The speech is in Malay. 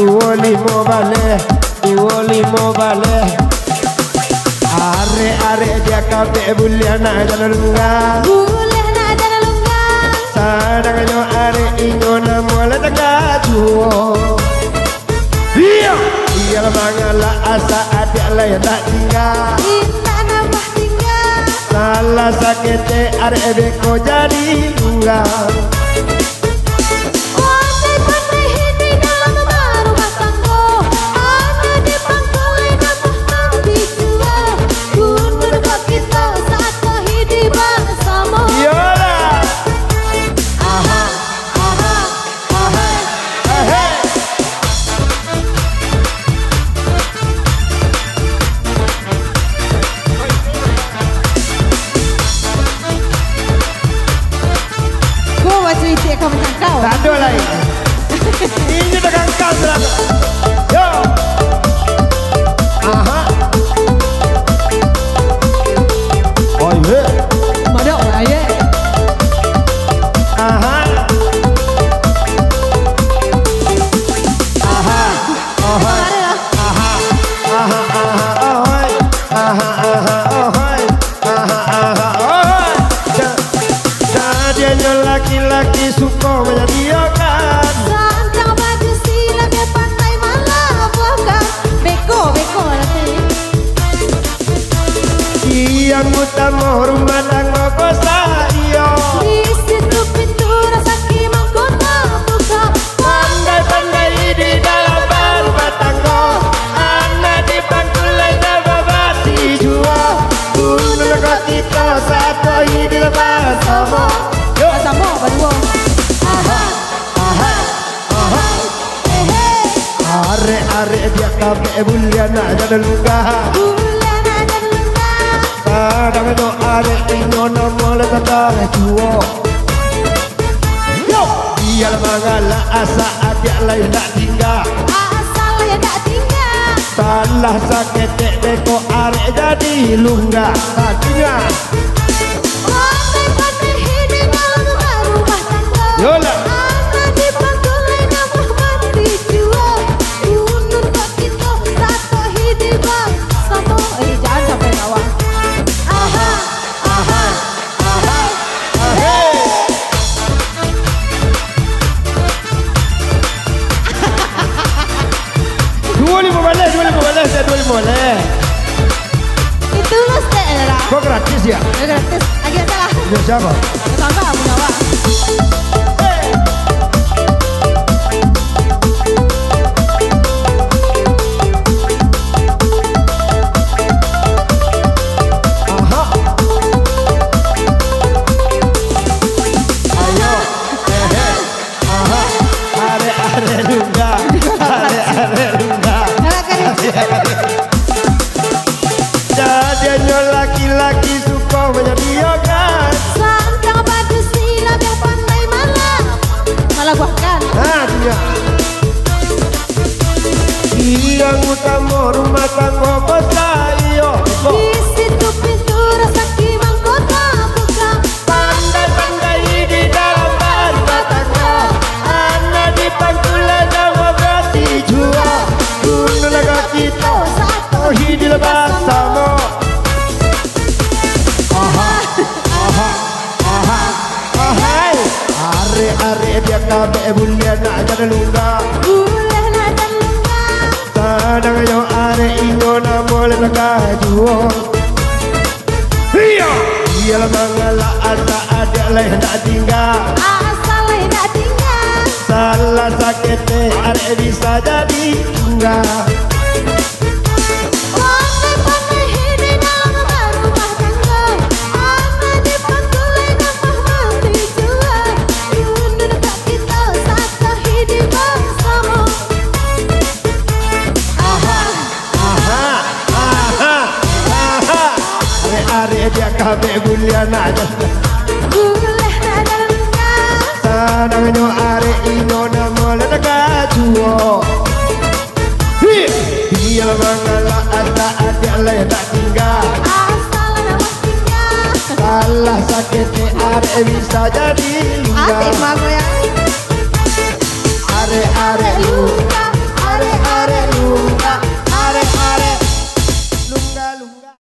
25 balik. Are dia kabeh boleh nak jalan lunga. Boleh nak jalan lunga. Sadanganyo are inyo namola tengah juo. Iya, iya mangala asa adik lain tak tinggal. Kita nambah tinggal. Salah sakit are beko jadi lunga. Pandai-pandai hidup dalam rumah tangga. Ada di pangkal nambah nanti jua. Gunur kok kita saat kau hidup bersama. Yolah. Aha, aha, aha. Gua cerita kamu tangkau. Tak ada lagi. Ini dengan kau serang. Yo. Aha. Oh iya. Mana orang ya? Aha. Aha. Aha. Aha. Aha. Ahoy. Aha. Aha. Ahoy. Aha. Aha. Ahoy. Jadinya laki-laki suka menjadikan. Santang baju silam dia pandai malah bukan. Beko nanti. Yang utama rumah tangga kosa iyo. Di situ pintu rasa kimang kota buka. Pandai-pandai di dalam rumah tangga. Anak di bangku lain dan babati jua. Gunung kita satu hidup bersama. Sama berdua. Aha, aha, aha. Are dia kabeh bulia nak jalan lunga. Boleh nak jalan lunga. Kadang no are inyo namola tengah juo. Yo, dia mangala asa adik lain tak tinggal. Asal ya tak tinggal. Salah sakit beko are jadi lunga. Tadinya Pandai-pandai hidup dalam rumah tangga. yolah. Anak di pangkal nambah mati jua. Gunur kok kita satu hidup bersama. Jangan sampai kawan. Aha, aha, aha. Hey. Dua lima balik, saya 25 balik. Itu lu stay lah. Kok gratis ya? Gratis. Agak salah. Ya siapa? Tangga punya awak. Aha. Ayo. Aha. Are lunga. Are lunga. Jadinya laki-laki suka menyediakan. Santang baju silam yang pandai malah buahkan. Dia. Yang utama rumah tangga kosa iyo. Di situ pintu rasa kimang kota buka. Pandai-pandai di dalam rumah tangga. Anak di pangkulan dan berarti jua. Gunung kita satu hidup bersama. Aha, aha, aha, ahai. Are dia kabeh bulia nak jalan lunga. Boleh nak jalan lunga. Sadanganyo are inyo namola tengah juo. Iya, iya mangala asa adik lain tak tinggal. Asal tak tinggal. Salah sakit are bisa jadi enggak. Pandai-pandai hidup dalam rumah tangga. Anak di pangkal nambah mati jua. Gunur kok kita satu hidup bersama. Aha, aha, aha, aha. Are dia kabeh bulia nak jalan. Boleh nak jalan lunga. Sadanganyo are inyo namola tengah juo. Dia mangala asa adik lain tak tinggal. Asal nak tinggal. Salah sakit are bisa jadi Adik lunga. mak goyang. Are Luka.